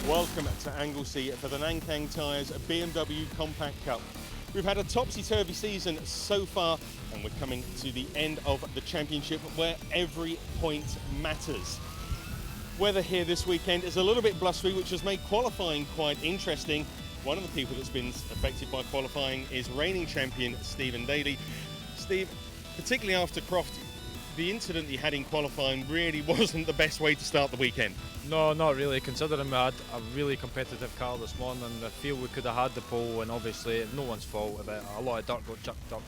Welcome to Anglesey for the Nankang Tyres BMW Compact Cup. We've had a topsy-turvy season so far, and we're coming to the end of the championship where every point matters. Weather here this weekend is a little bit blustery, which has made qualifying quite interesting. One of the people that's been affected by qualifying is reigning champion Stephen Daly. Steve, particularly after Croft, the incident he had in qualifying really wasn't the best way to start the weekend. No, not really, considering we had a really competitive car this morning. I feel we could have had the pole, and obviously no one's fault of it. A lot of dirt got chucked up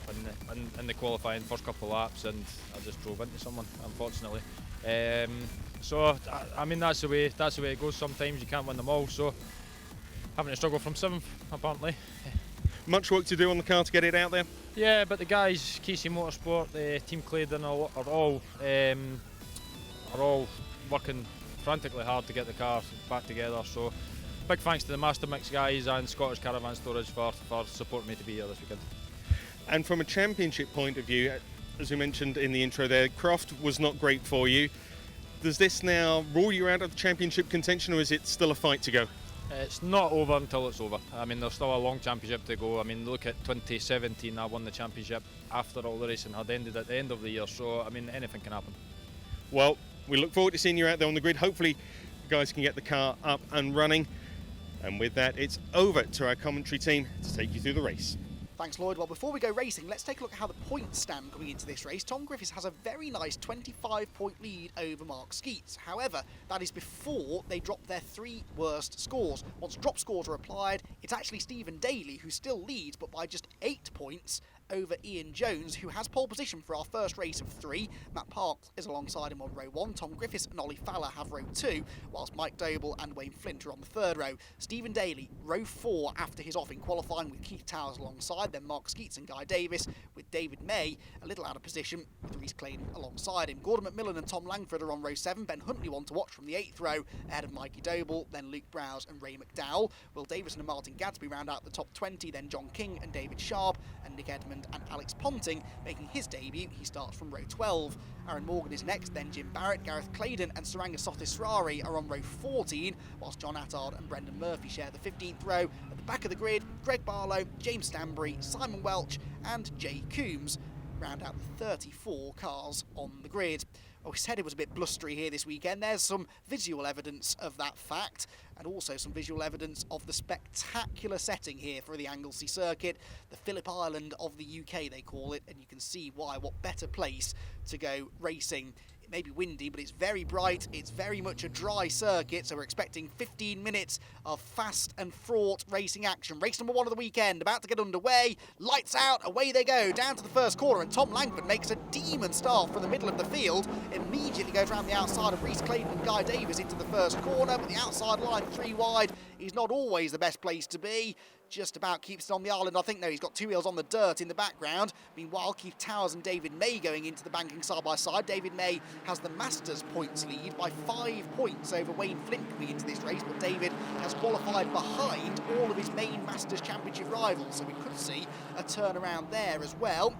in the qualifying first couple of laps, and I just drove into someone, unfortunately. So I mean, that's the way it goes. Sometimes you can't win them all, so having to struggle from 7th apparently. Much work to do on the car to get it out there? Yeah, but the guys, Casey Motorsport, Team Claydon are all working frantically hard to get the car back together. So big thanks to the Master Mix guys and Scottish Caravan Storage for supporting me to be here this weekend. And from a championship point of view, as we mentioned in the intro there, Croft was not great for you. Does this now rule you out of the championship contention, or is it still a fight to go? It's not over until it's over. I mean, there's still a long championship to go. I mean, look at 2017, I won the championship after all the racing had ended at the end of the year. So, I mean, anything can happen. Well, we look forward to seeing you out there on the grid. Hopefully, the guys can get the car up and running. And with that, it's over to our commentary team to take you through the race. Thanks, Lloyd. Well, before we go racing, let's take a look at how the points stand coming into this race. Tom Griffiths has a very nice 25-point lead over Mark Skeets. However, that is before they drop their 3 worst scores. Once drop scores are applied, it's actually Stephen Daly who still leads, but by just 8 points over Ian Jones, who has pole position for our first race of 3. Matt Parks is alongside him on row 1. Tom Griffiths and Ollie Fowler have row 2, whilst Mike Doble and Wayne Flint are on the 3rd row. Stephen Daly, row 4 after his off in qualifying with Keith Towers alongside, then Mark Skeets and Guy Davis, with David May a little out of position with Reese Claydon alongside him. Gordon McMillan and Tom Langford are on row 7. Ben Huntley one to watch from the 8th row ahead of Mikey Doble, then Luke Browse and Ray McDowell. Will Davison and Martin Gadsby round out the top 20, then John King and David Sharp and Nick Edmond and Alex Ponting making his debut. He starts from row 12. Aaron Morgan is next, then Jim Barrett, Gareth Claydon and Saranga Sothisrari are on row 14, whilst John Attard and Brendan Murphy share the 15th row. At the back of the grid, Greg Barlow, James Stanbury, Simon Welch and Jay Coombs round out the 34 cars on the grid. Well, we said it was a bit blustery here this weekend. There's some visual evidence of that fact, and also some visual evidence of the spectacular setting here for the Anglesey circuit, the Phillip Island of the UK they call it, and you can see why. What better place to go racing. It may be windy, but it's very bright. It's very much a dry circuit, so we're expecting 15 minutes of fast and fraught racing action. Race number 1 of the weekend about to get underway. Lights out, away they go, down to the first corner, and Tom Langford makes a demon start from the middle of the field. Immediately goes around the outside of Reese Claydon and Guy Davis into the first corner, but the outside line 3 wide is not always the best place to be. Just about keeps it on the island. I think, no, he's got 2 wheels on the dirt in the background. Meanwhile, Keith Towers and David May going into the banking side by side. David May has the Masters points lead by 5 points over Wayne Flint coming into this race, but David has qualified behind all of his main Masters Championship rivals, so we could see a turnaround there as well.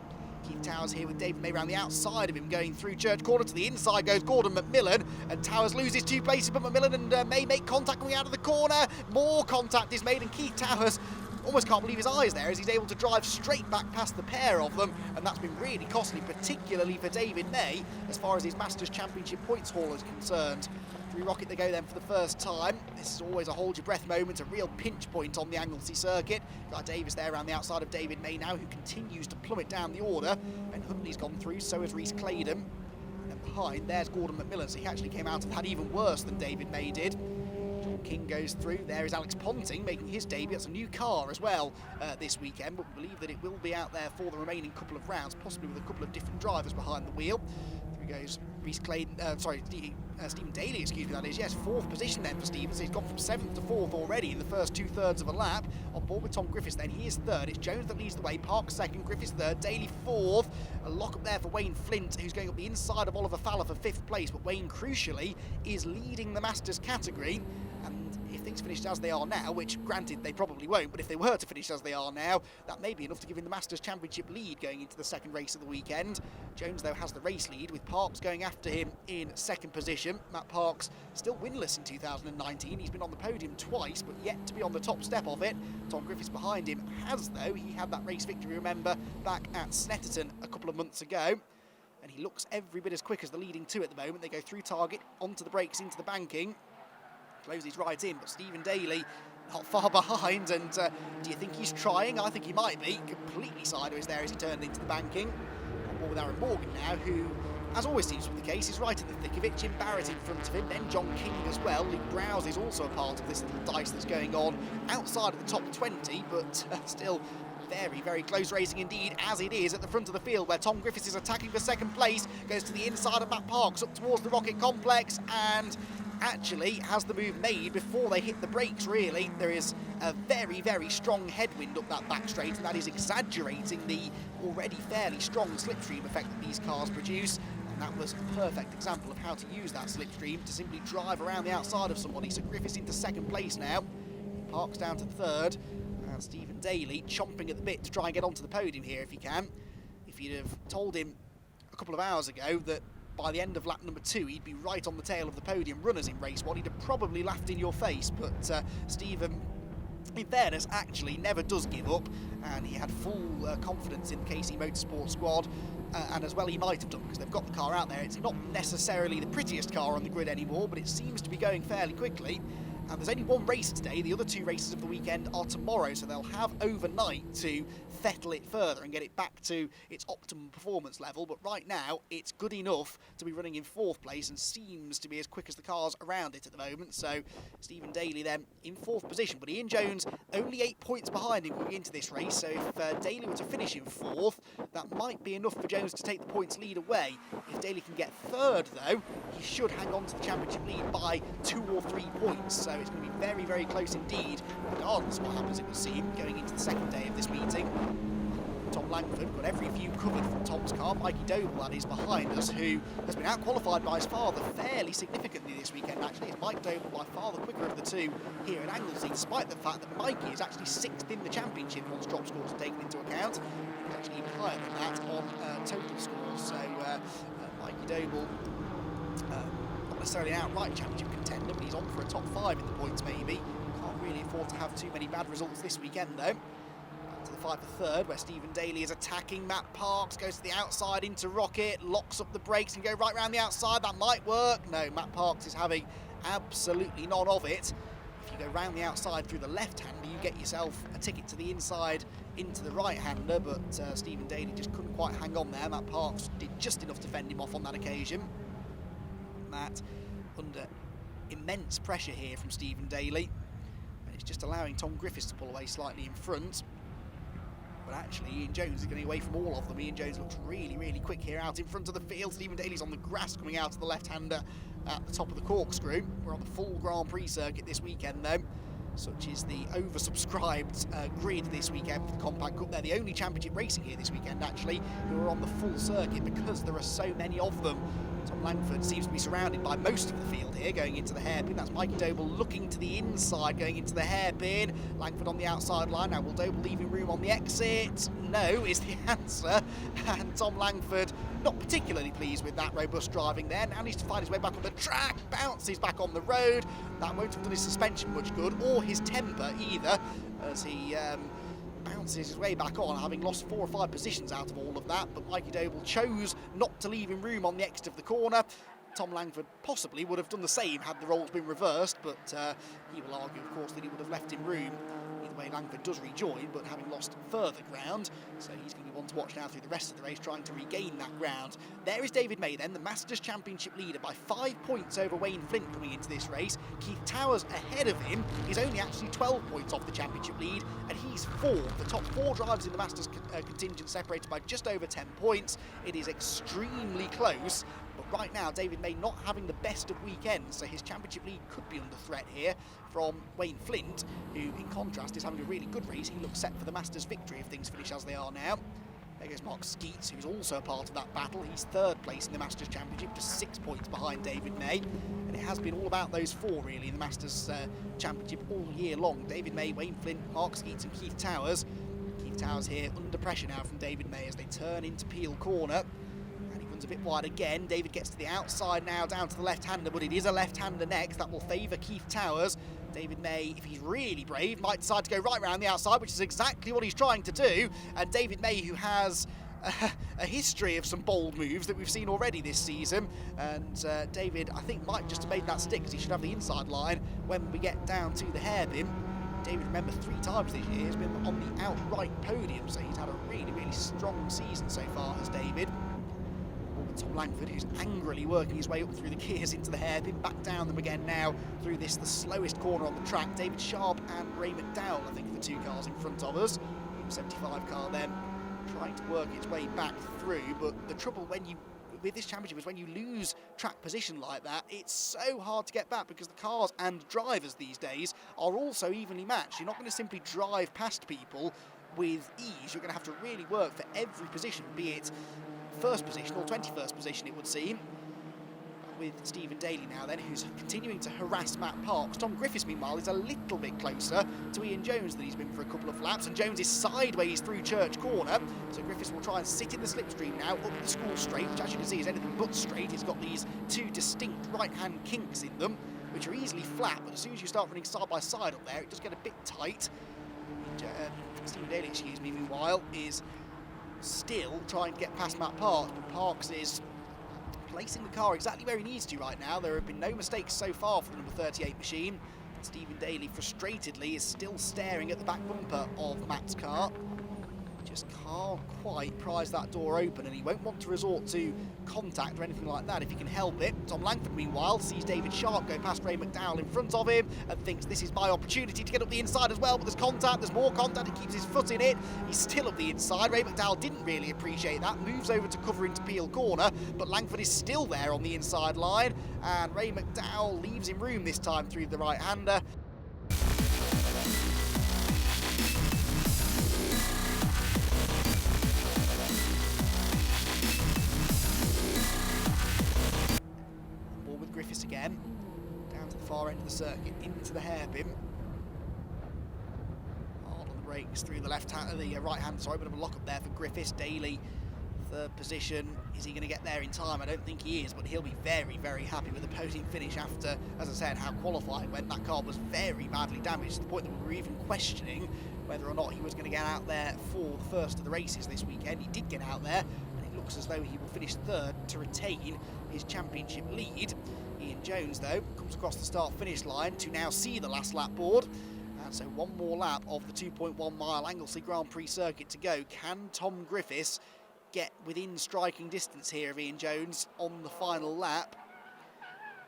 Keith Towers here with David May around the outside of him, going through Church Corner. To the inside goes Gordon McMillan, and Towers loses 2 places, but McMillan and May make contact coming out of the corner. More contact is made, and Keith Towers almost can't believe his eyes there as he's able to drive straight back past the pair of them, and that's been really costly, particularly for David May as far as his Masters Championship points haul is concerned. Through Rocket they go then for the first time. This is always a hold your breath moment, a real pinch point on the Anglesey circuit. Guy Davis there around the outside of David May now, who continues to plummet down the order. Ben Huntley's gone through, so has Reese Claydon. And behind, there's Gordon McMillan, so he actually came out of that even worse than David May did. John King goes through. There is Alex Ponting making his debut. It's a new car as well this weekend, but we believe that it will be out there for the remaining couple of rounds, possibly with a couple of different drivers behind the wheel. Through goes Reese Claydon, Stephen Daly, excuse me, that is. Yes, 4th position then for Stephen, so he's gone from 7th to 4th already in the first 2/3 of a lap. On board with Tom Griffiths then, he is 3rd. It's Jones that leads the way, Parks 2nd, Griffiths 3rd, Daly 4th. A lock up there for Wayne Flint, who's going up the inside of Oliver Fowler for 5th place, but Wayne, crucially, is leading the Masters category. And if things finish as they are now, which granted they probably won't, but if they were to finish as they are now, that may be enough to give him the Masters Championship lead going into the second race of the weekend. Jones, though, has the race lead, with Parks going after him in second position. Matt Parks still winless in 2019. He's been on the podium twice, but yet to be on the top step of it. Tom Griffiths behind him has, though. He had that race victory, remember, back at Snetterton a couple of months ago. And he looks every bit as quick as the leading two at the moment. They go through target, onto the brakes, into the banking. Closes right in, but Stephen Daly not far behind. And do you think he's trying? I think he might be. Completely sideways there as he turned into the banking. On board with Aaron Morgan now, who, as always seems to be the case, is right in the thick of it. Jim Barrett in front of him, then John King as well. Luke Browse is also a part of this little dice that's going on outside of the top 20, but still very, very close racing indeed, as it is at the front of the field, where Tom Griffiths is attacking for second place, goes to the inside of Matt Parks, up towards the Rocket Complex, and actually has the move made before they hit the brakes, really. There is a very, very strong headwind up that back straight, and that is exaggerating the already fairly strong slipstream effect that these cars produce. And that was a perfect example of how to use that slipstream to simply drive around the outside of somebody. So Griffiths into second place now, Parks down to third, and Stephen Daly chomping at the bit to try and get onto the podium here if he can. If you'd have told him a couple of hours ago that by the end of lap number 2 he'd be right on the tail of the podium runners in race 1, he'd have probably laughed in your face. But Stephen, in fairness, actually never does give up, and he had full confidence in the KC Motorsport squad, and as well he might have done, because they've got the car out there. It's not necessarily the prettiest car on the grid anymore, but it seems to be going fairly quickly. And there's only one race today. The other two races of the weekend are tomorrow, so they'll have overnight to fettle it further and get it back to its optimum performance level. But right now, it's good enough to be running in 4th place and seems to be as quick as the cars around it at the moment. So Stephen Daly then in 4th position, but Ian Jones only 8 points behind him going into this race. So if Daly were to finish in 4th, that might be enough for Jones to take the points lead away. If Daly can get 3rd, though, he should hang on to the championship lead by 2 or 3 points. So it's going to be very, very close indeed, regardless of what happens, it would seem, going into the second day of this meeting. Tom Langford got every view covered from Tom's car. Mikey Doble, that is, behind us, who has been out-qualified by his father fairly significantly this weekend, actually. It's Mike Doble by far the quicker of the two here at Anglesey, despite the fact that Mikey is actually 6th in the championship once drop scores are taken into account. He's actually even higher than that on total scores. So Mikey Doble, not necessarily an outright championship contender, but he's on for a top 5 in the points maybe. Can't really afford to have too many bad results this weekend though. Back to the 5 for 3rd, where Stephen Daly is attacking Matt Parks, goes to the outside into Rocket, locks up the brakes and go right round the outside. That might work. No, Matt Parks is having absolutely none of it. If you go round the outside through the left-hander, you get yourself a ticket to the inside into the right-hander, but Stephen Daly just couldn't quite hang on there. Matt Parks did just enough to fend him off on that occasion. Matt under immense pressure here from Stephen Daly, and it's just allowing Tom Griffiths to pull away slightly in front. But actually Ian Jones is getting away from all of them. Ian Jones looks really, really quick here out in front of the field. Stephen Daly's on the grass coming out of the left-hander at the top of the corkscrew. We're on the full Grand Prix circuit this weekend though. Such is the oversubscribed grid this weekend for the Compact Cup. They're the only championship racing here this weekend, actually, who are on the full circuit because there are so many of them. Tom Langford seems to be surrounded by most of the field here going into the hairpin. That's Mikey Doble looking to the inside going into the hairpin. Langford on the outside line. Now will Doble leaving room on the exit? No is the answer. And Tom Langford not particularly pleased with that robust driving there. Now needs to find his way back on the track. Bounces back on the road. That won't have done his suspension much good or his temper either, as he bounces his way back on, having lost 4 or 5 positions out of all of that. But Mikey Doble chose not to leave him room on the exit of the corner. Tom Langford possibly would have done the same had the roles been reversed, but he will argue, of course, that he would have left him room. Either way, Langford does rejoin, but having lost further ground, so he's going to be one to watch now through the rest of the race, trying to regain that ground. There is David May then, the Masters Championship leader, by 5 points over Wayne Flint coming into this race. Keith Towers ahead of him is only actually 12 points off the championship lead, and he's 4th. The top 4 drivers in the Masters contingent separated by just over 10 points. It is extremely close. But right now, David May not having the best of weekends, so his championship lead could be under threat here from Wayne Flint, who, in contrast, is having a really good race. He looks set for the Masters victory if things finish as they are now. There goes Mark Skeets, who's also a part of that battle. He's third place in the Masters Championship, just 6 points behind David May. And it has been all about those four, really, in the Masters Championship all year long. David May, Wayne Flint, Mark Skeets and Keith Towers. Keith Towers here under pressure now from David May as they turn into Peel Corner. And he runs a bit wide again. David gets to the outside now, down to the left-hander, but it is a left-hander next. That will favour Keith Towers. David May, if he's really brave, might decide to go right round the outside, which is exactly what he's trying to do. And David May, who has a history of some bold moves that we've seen already this season. And David, I think, might just have made that stick because he should have the inside line when we get down to the hairpin. David, remember, 3 times this year has been on the outright podium, so he's had a really, really strong season so far, has David. Tom Langford, who's angrily working his way up through the gears into the hairpin, back down them again now through this, the slowest corner on the track. David Sharp and Ray McDowell, I think, are the 2 cars in front of us. 75 car then, trying to work its way back through, but the trouble with this championship is when you lose track position like that, it's so hard to get back because the cars and drivers these days are also evenly matched. You're not going to simply drive past people with ease. You're going to have to really work for every position, be it first position or 21st position, it would seem. With Stephen Daly now then, who's continuing to harass Matt Parks. Tom Griffiths, meanwhile, is a little bit closer to Ian Jones than he's been for a couple of laps, and Jones is sideways through Church Corner, so Griffiths will try and sit in the slipstream now up the school straight, which as you can see is anything but straight. It's got these 2 distinct right-hand kinks in them, which are easily flat, but as soon as you start running side by side up there, it does get a bit tight. Stephen Daly, excuse me, meanwhile, is still trying to get past Matt Parks, but Parks is placing the car exactly where he needs to right now. There have been no mistakes so far for the number 38 machine. Stephen Daly, frustratedly, is still staring at the back bumper of Matt's car. Just can't quite prise that door open, and he won't want to resort to contact or anything like that if he can help it. Tom Langford, meanwhile, sees David Sharp go past Ray McDowell in front of him and thinks this is my opportunity to get up the inside as well, but there's more contact, he keeps his foot in it. He's still up the inside. Ray McDowell didn't really appreciate that, moves over to cover into Peel Corner, but Langford is still there on the inside line, and Ray McDowell leaves him room this time through the right-hander. Griffiths again, down to the far end of the circuit, into the hairpin. Hard on the brakes through the right hand, sorry, bit of a lock up there for Griffiths. Daly, third position. Is he going to get there in time? I don't think he is, but he'll be very, very happy with the podium finish after, as I said, how qualifying went. That car was very badly damaged to the point that we were even questioning whether or not he was going to get out there for the first of the races this weekend. He did get out there, and it looks as though he will finish third to retain his championship lead. Ian Jones, though, comes across the start-finish line to now see the last lap board. And so one more lap of the 2.1 mile Anglesey Grand Prix circuit to go. Can Tom Griffiths get within striking distance here of Ian Jones on the final lap?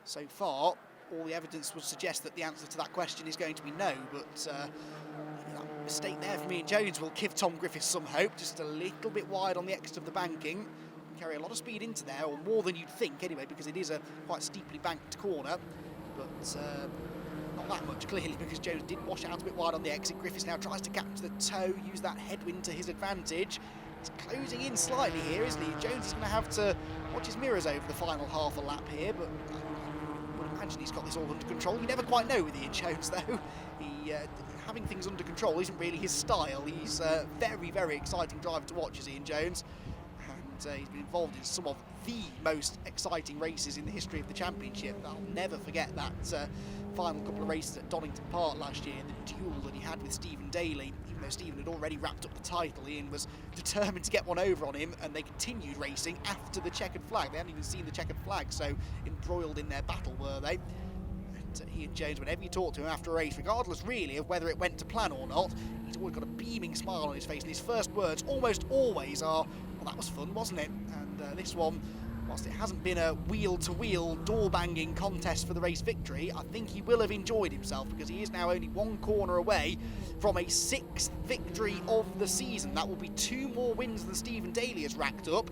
So far, all the evidence would suggest that the answer to that question is going to be no, but that mistake there from Ian Jones will give Tom Griffiths some hope. Just a little bit wide on the exit of the banking. Carry a lot of speed into there, or more than you'd think anyway, because it is a quite steeply banked corner, but not that much clearly, because Jones did wash out a bit wide on the exit. Griffiths now tries to capture the toe, use that headwind to his advantage. He's closing in slightly here, isn't he? Jones is going to have to watch his mirrors over the final half a lap here, but I would imagine he's got this all under control. You never quite know with Ian Jones, though. Having things under control isn't really his style. He's a very, very exciting driver to watch, is Ian Jones. He's been involved in some of the most exciting races in the history of the championship. I'll never forget that final couple of races at Donington Park last year, the duel that he had with Stephen Daly. Even though Stephen had already wrapped up the title, Ian was determined to get one over on him, and they continued racing after the checkered flag. They hadn't even seen the checkered flag, so embroiled in their battle were they. Ian Jones, whenever you talk to him after a race, regardless really of whether it went to plan or not, he's always got a beaming smile on his face, and his first words almost always are, well, that was fun, wasn't it? And this one, whilst it hasn't been a wheel-to-wheel door-banging contest for the race victory, I think he will have enjoyed himself, because he is now only one corner away from a 6th victory of the season. That will be 2 more wins than Stephen Daly has racked up.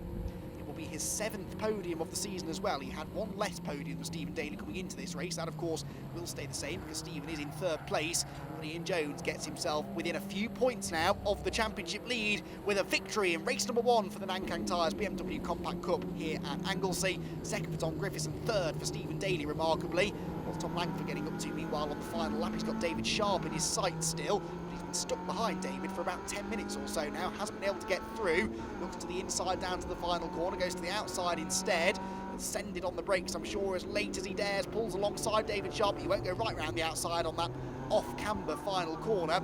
It will be his 7th podium of the season as well. He had one less podium than Stephen Daly coming into this race. That, of course, will stay the same because Stephen is in 3rd place. But Ian Jones gets himself within a few points now of the championship lead with a victory in race number 1 for the Nankang Tyres BMW Compact Cup here at Anglesey. 2nd for Tom Griffiths and 3rd for Stephen Daly, remarkably. What's Tom Langford getting up to meanwhile on the final lap? He's got David Sharp in his sights still. He's been stuck behind David for about 10 minutes or so now, hasn't been able to get through. Looks to the inside down to the final corner, goes to the outside instead. Send it on the brakes, I'm sure, as late as he dares, pulls alongside David Sharp. He won't go right round the outside on that off-camber final corner.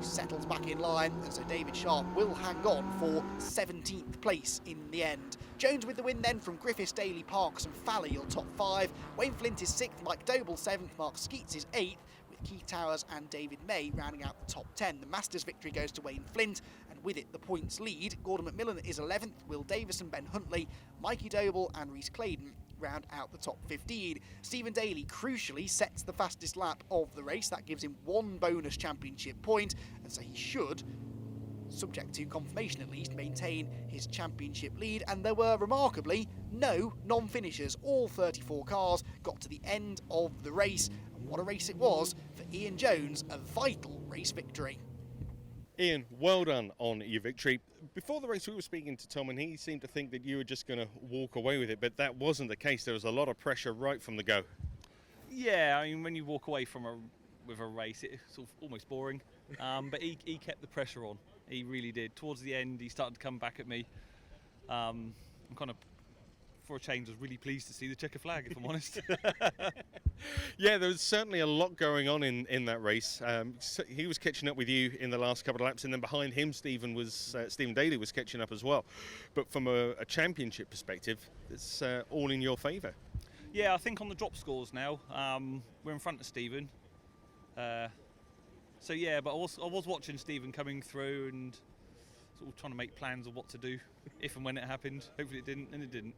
Settles back in line, and so David Sharp will hang on for 17th place in the end. Jones with the win then from Griffiths, Daly, Parks and Falley, your top 5. Wayne Flint is 6th, Mike Doble 7th, Mark Skeets is 8th, with Keith Towers and David May rounding out the top 10. The Masters victory goes to Wayne Flint, and with it the points lead. Gordon McMillan is 11th, Will Davis and Ben Huntley, Mikey Doble and Rhys Claydon round out the top 15. Stephen Daly crucially sets the fastest lap of the race. That gives him 1 bonus championship point, and so he should, subject to confirmation at least, maintain his championship lead. And there were remarkably no non-finishers. All 34 cars got to the end of the race, and what a race it was for Ian Jones, a vital race victory. Ian, well done on your victory. Before the race we were speaking to Tom and he seemed to think that you were just going to walk away with it, but that wasn't the case. There was a lot of pressure right from the go. Yeah, I mean, when you walk away from with a race, it's sort of almost boring. But he kept the pressure on. He really did. Towards the end, he started to come back at me. I'm kind of, for a change, was really pleased to see the checker flag, if I'm honest. Yeah, there was certainly a lot going on in that race. He was catching up with you in the last couple of laps, and then behind him, Stephen Daly was catching up as well. But from a championship perspective, it's all in your favour. Yeah, I think on the drop scores now, we're in front of Stephen. So yeah, but I was watching Stephen coming through and sort of trying to make plans of what to do if and when it happened. Hopefully it didn't, and it didn't.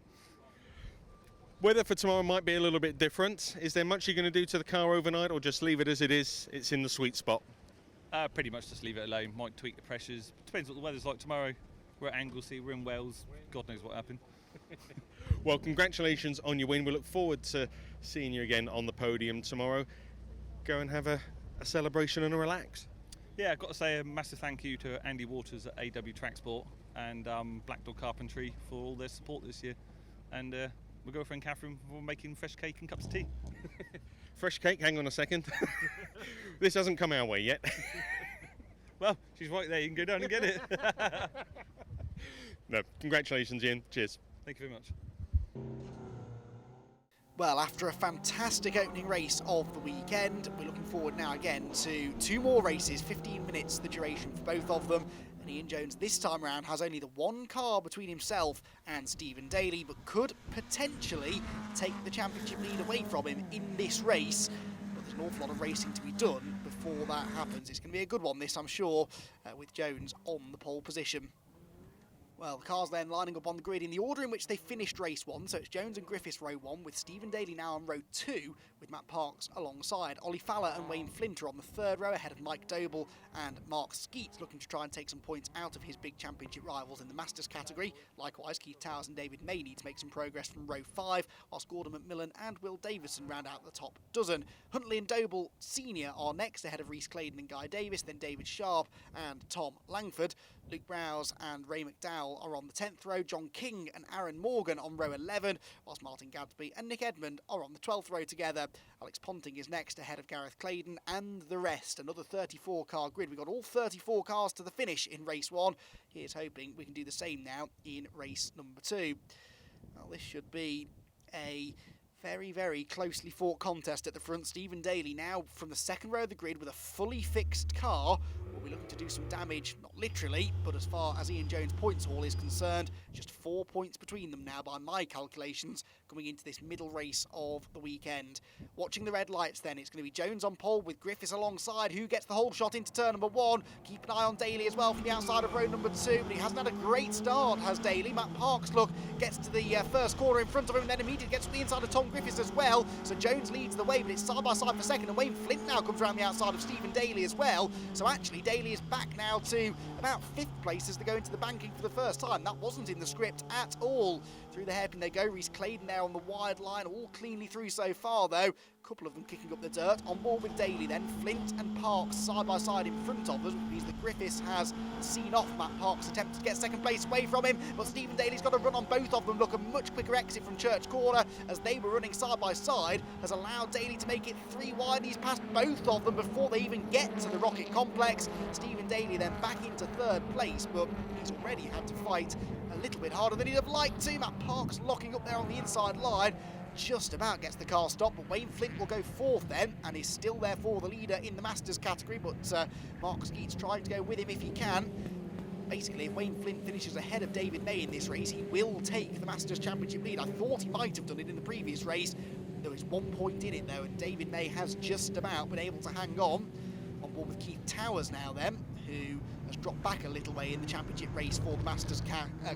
Weather for tomorrow might be a little bit different. Is there much you're going to do to the car overnight, or just leave it as it is? It's in the sweet spot. Pretty much just leave it alone. Might tweak the pressures. Depends what the weather's like tomorrow. We're at Anglesey, we're in Wales. God knows what happened. Well, congratulations on your win. We look forward to seeing you again on the podium tomorrow. Go and have a celebration and a relax. Yeah, I've got to say a massive thank you to Andy Waters at AW Tracksport and Black Dog Carpentry for all their support this year. And my girlfriend Catherine for making fresh cake and cups of tea. Fresh cake? Hang on a second. This hasn't come our way yet. Well, she's right there. You can go down and get it. No, congratulations, Ian. Cheers. Thank you very much. Well, after a fantastic opening race of the weekend, we're looking forward now again to 2 more races, 15 minutes the duration for both of them. And Ian Jones this time around has only the 1 car between himself and Stephen Daly, but could potentially take the championship lead away from him in this race. But there's an awful lot of racing to be done before that happens. It's going to be a good one, this, I'm sure, with Jones on the pole position. Well, the cars then lining up on the grid in the order in which they finished race 1. So it's Jones and Griffiths row 1, with Stephen Daly now on row 2, with Matt Parks alongside. Ollie Fowler and Wayne Flint are on the 3rd row, ahead of Mike Doble and Mark Skeets, looking to try and take some points out of his big championship rivals in the Masters category. Likewise, Keith Towers and David May need to make some progress from row 5, whilst Gordon McMillan and Will Davison round out the top dozen. Huntley and Doble Senior are next, ahead of Rhys Claydon and Guy Davis, then David Sharp and Tom Langford. Luke Browse and Ray McDowell are on the 10th row, John King and Aaron Morgan on row 11, whilst Martin Gadsby and Nick Edmond are on the 12th row together. Alex Ponting is next, ahead of Gareth Claydon and the rest. Another 34-car grid. We've got all 34 cars to the finish in race 1. Here's hoping we can do the same now in race number 2. Well, this should be a very, very closely fought contest at the front. Stephen Daly now from the 2nd row of the grid with a fully fixed car will be looking to do some damage, not literally, but as far as Ian Jones' points haul is concerned, just 4 points between them now by my calculations coming into this middle race of the weekend. Watching the red lights then, it's going to be Jones on pole with Griffiths alongside, who gets the whole shot into turn number 1. Keep an eye on Daly as well from the outside of row number 2, but he hasn't had a great start, has Daly. Matt Parks, look, gets to the first corner in front of him and then immediately gets to the inside of Tom Griffiths as well. So Jones leads the way, but it's side by side for second, and Wayne Flint now comes around the outside of Stephen Daly as well. So actually, Daly is back now to about 5th place as they go into the banking for the first time. That wasn't in the script at all. Through the hairpin they go. Reese Claydon there on the wide line, all cleanly through so far though. A couple of them kicking up the dirt. On board with Daly then, Flint and Parks side by side in front of us, which means that Griffiths has seen off Matt Parks' attempt to get second place away from him, but Stephen Daly's got to run on both of them. Look, a much quicker exit from Church Corner as they were running side by side has allowed Daly to make it 3 wide. He's passed both of them before they even get to the Rocket Complex. Stephen Daly then back into 3rd place, but he's already had to fight a little bit harder than he'd have liked to. Matt Parks locking up there on the inside line, just about gets the car stopped, but Wayne Flint will go 4th then and is still therefore the leader in the Masters category, but Mark Skeet's trying to go with him if he can. Basically, if Wayne Flint finishes ahead of David May in this race, he will take the Masters Championship lead. I thought he might have done it in the previous race. There is 1 point in it though, and David May has just about been able to hang on. On board with Keith Towers now then, who has dropped back a little way in the championship race for the Masters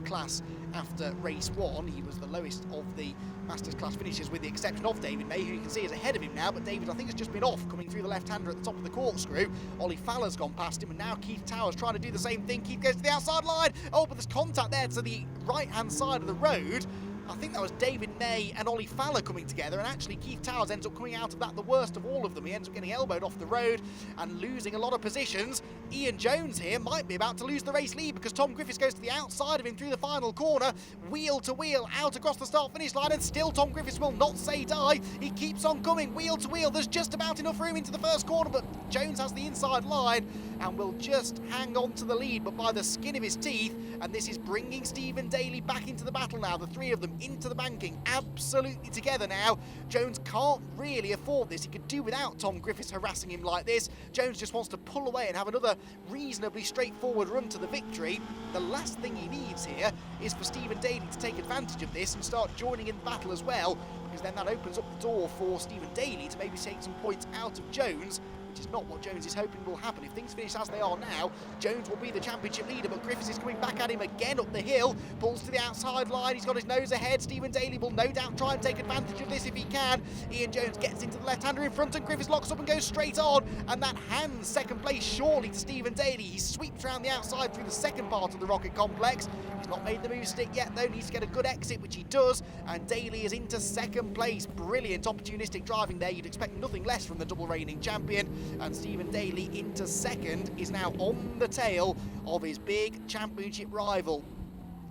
class after race 1. He was the lowest of the Masters class finishers with the exception of David May, who you can see is ahead of him now, but David I think has just been off, coming through the left-hander at the top of the corkscrew. Ollie Faller's gone past him and now Keith Towers trying to do the same thing. Keith goes to the outside line. Oh, but there's contact there to the right-hand side of the road. I think that was David May and Ollie Faller coming together, and actually Keith Towers ends up coming out of that the worst of all of them. He ends up getting elbowed off the road and losing a lot of positions. Ian Jones here might be about to lose the race lead because Tom Griffiths goes to the outside of him through the final corner, wheel to wheel out across the start-finish line, and still Tom Griffiths will not say die. He keeps on coming, wheel to wheel. There's just about enough room into the first corner, but Jones has the inside line and will just hang on to the lead, but by the skin of his teeth, and this is bringing Stephen Daly back into the battle now. The 3 of them into the banking, absolutely together now. Jones can't really afford this. He could do without Tom Griffiths harassing him like this. Jones just wants to pull away and have another reasonably straightforward run to the victory. The last thing he needs here is for Stephen Daly to take advantage of this and start joining in the battle as well, because then that opens up the door for Stephen Daly to maybe take some points out of Jones, which is not what Jones is hoping will happen. If things finish as they are now, Jones will be the championship leader, but Griffiths is coming back at him again up the hill, pulls to the outside line, he's got his nose ahead. Stephen Daly will no doubt try and take advantage of this if he can. Ian Jones gets into the left-hander in front and Griffiths locks up and goes straight on, and that hands second place surely to Stephen Daly. He sweeps around the outside through the second part of the Rocket Complex. He's not made the move stick yet though, needs to get a good exit, which he does, and Daly is into second place. Brilliant opportunistic driving there, you'd expect nothing less from the double reigning champion, and Stephen Daly into second is now on the tail of his big championship rival.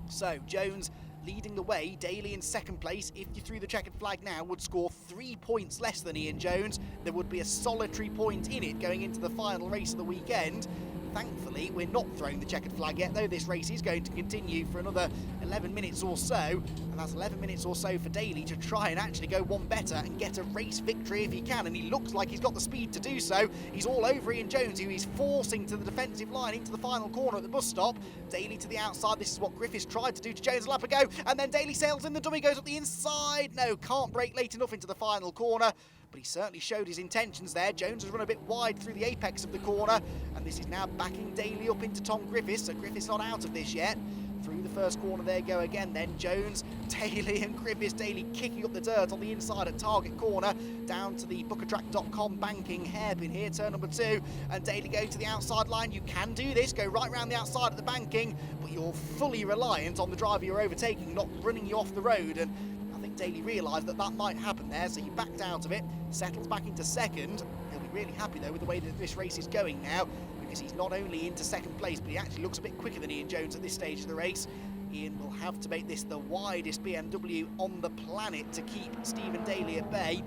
So Jones leading the way, Daly in second place. If you threw the checkered flag now, would score 3 points less than Ian Jones. There would be a solitary point in it going into the final race of the weekend. Thankfully, we're not throwing the checkered flag yet, though this race is going to continue for another 11 minutes or so, and that's 11 minutes or so for Daly to try and actually go one better and get a race victory if he can, and he looks like he's got the speed to do so. He's all over Ian Jones, who he's forcing to the defensive line into the final corner at the bus stop. Daly to the outside. This is what Griffiths tried to do to Jones a lap ago, and then Daly sails in, the dummy goes up the inside. No, can't brake late enough into the final corner, but he certainly showed his intentions there. Jones has run a bit wide through the apex of the corner, and this is now backing Daly up into Tom Griffiths, so Griffiths not out of this yet. Through the first corner they go again then. Jones, Daly and Griffiths. Daly kicking up the dirt on the inside at Target Corner, down to the bookertrack.com banking hairpin here, turn number 2, and Daly going to the outside line. You can do this, go right round the outside of the banking, but you're fully reliant on the driver you're overtaking not running you off the road, and I think Daly realised that that might happen there, so he backed out of it, settles back into second. He'll be really happy though with the way that this race is going now, because he's not only into second place, but he actually looks a bit quicker than Ian Jones at this stage of the race. Ian will have to make this the widest BMW on the planet to keep Stephen Daly at bay.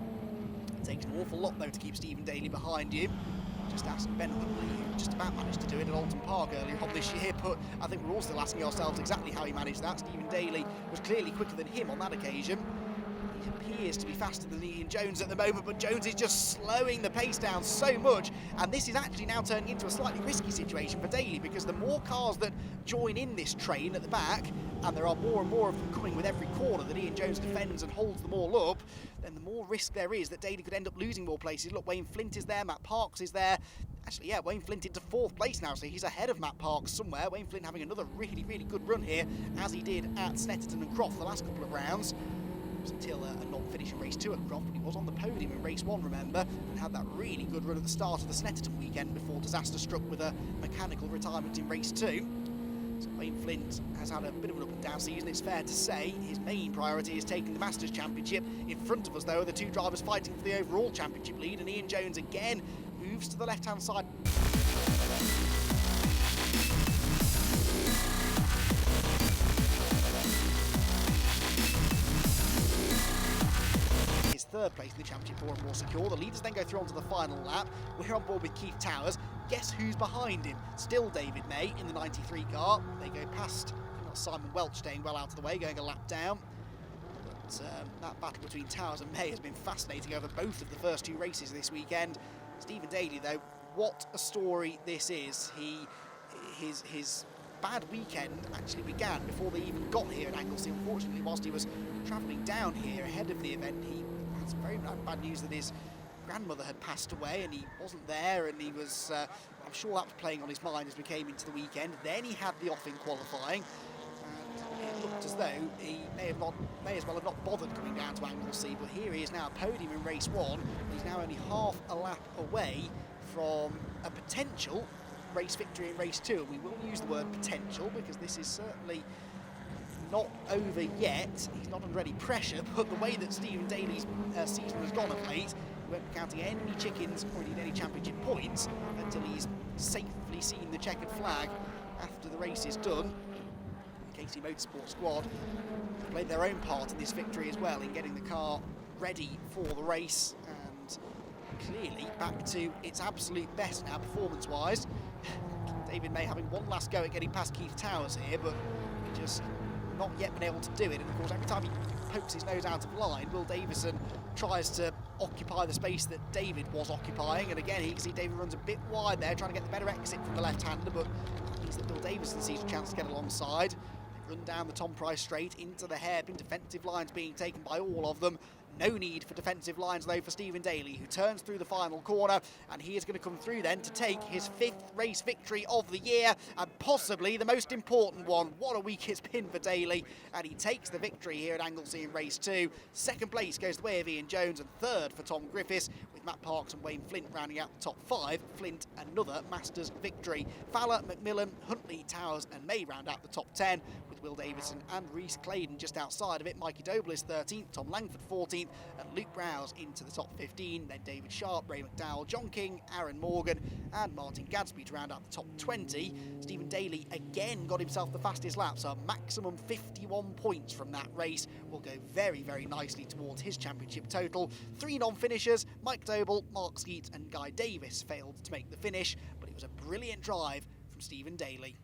It takes an awful lot though to keep Stephen Daly behind you. Just ask Ben Huntley, who just about managed to do it at Alton Park earlier on this year, but I think we're all still asking ourselves exactly how he managed that. Stephen Daly was clearly quicker than him on that occasion. He appears to be faster than Ian Jones at the moment, but Jones is just slowing the pace down so much, and this is actually now turning into a slightly risky situation for Daly, because the more cars that join in this train at the back, and there are more and more of them coming with every corner that Ian Jones defends and holds them all up, then the more risk there is that Daly could end up losing more places. Look, Wayne Flint is there, Matt Parks is there. Actually, yeah, Wayne Flint into 4th place now, so he's ahead of Matt Parks somewhere. Wayne Flint having another really, really good run here, as he did at Snetterton and Croft the last couple of rounds. It was until a non-finish in race 2 at Croft, but he was on the podium in race 1, remember, and had that really good run at the start of the Snetterton weekend before disaster struck with a mechanical retirement in race 2. So Wayne Flint has had a bit of an up and down season, it's fair to say. His main priority is taking the Masters Championship. In front of us, though, are the two drivers fighting for the overall championship lead, and Ian Jones again moves to the left-hand side. His third place in the championship more and more secure. The leaders then go through onto the final lap. We're on board with Keith Towers. Guess who's behind him? Still David May in the 93 car. They go past, I think that's Simon Welch staying well out of the way, going a lap down. But that battle between Towers and May has been fascinating over both of the first 2 races this weekend. Stephen Daly, though, what a story this is. His bad weekend actually began before they even got here at Anglesey. Unfortunately, whilst he was travelling down here ahead of the event, he had some very bad news that his grandmother had passed away and he wasn't there, and he was, I'm sure that was playing on his mind as we came into the weekend. Then he had the off in qualifying, and it looked as though he may as well have not bothered coming down to Anglesey, but here he is now, podium in race 1. He's now only half a lap away from a potential race victory in race 2, and we will use the word potential because this is certainly not over yet. He's not under any pressure, but the way that Stephen Daly's season has gone of late, he won't be counting any chickens or indeed any championship points until he's safely seen the checkered flag after the race is done. The KC Motorsport squad played their own part in this victory as well in getting the car ready for the race, and clearly back to its absolute best now performance-wise. David May having one last go at getting past Keith Towers here, but just not yet been able to do it. And of course, every time he pokes his nose out of line, Will Davison tries to occupy the space that David was occupying, and again, you can see David runs a bit wide there, trying to get the better exit from the left-hander, but it means that Will Davison sees a chance to get alongside. They run down the Tom Price straight into the hairpin, defensive lines being taken by all of them. No need for defensive lines, though, for Stephen Daly, who turns through the final corner, and he is going to come through then to take his 5th race victory of the year, and possibly the most important one. What a week it's been for Daly, and he takes the victory here at Anglesey in race 2. Second place goes the way of Ian Jones, and third for Tom Griffiths, with Matt Parks and Wayne Flint rounding out the top 5. Flint, another Masters victory. Fowler, McMillan, Huntley, Towers and May round out the top 10, with Will Davison and Rhys Claydon just outside of it. Mikey Doble is 13th, Tom Langford 14th, and Luke Browse into the top 15. Then David Sharp, Ray McDowell, John King, Aaron Morgan and Martin Gadsby to round out the top 20. Stephen Daly again got himself the fastest lap, so a maximum 51 points from that race will go very, very nicely towards his championship total. 3 non-finishers, Mike Doble, Mark Skeets and Guy Davis failed to make the finish, but it was a brilliant drive from Stephen Daly.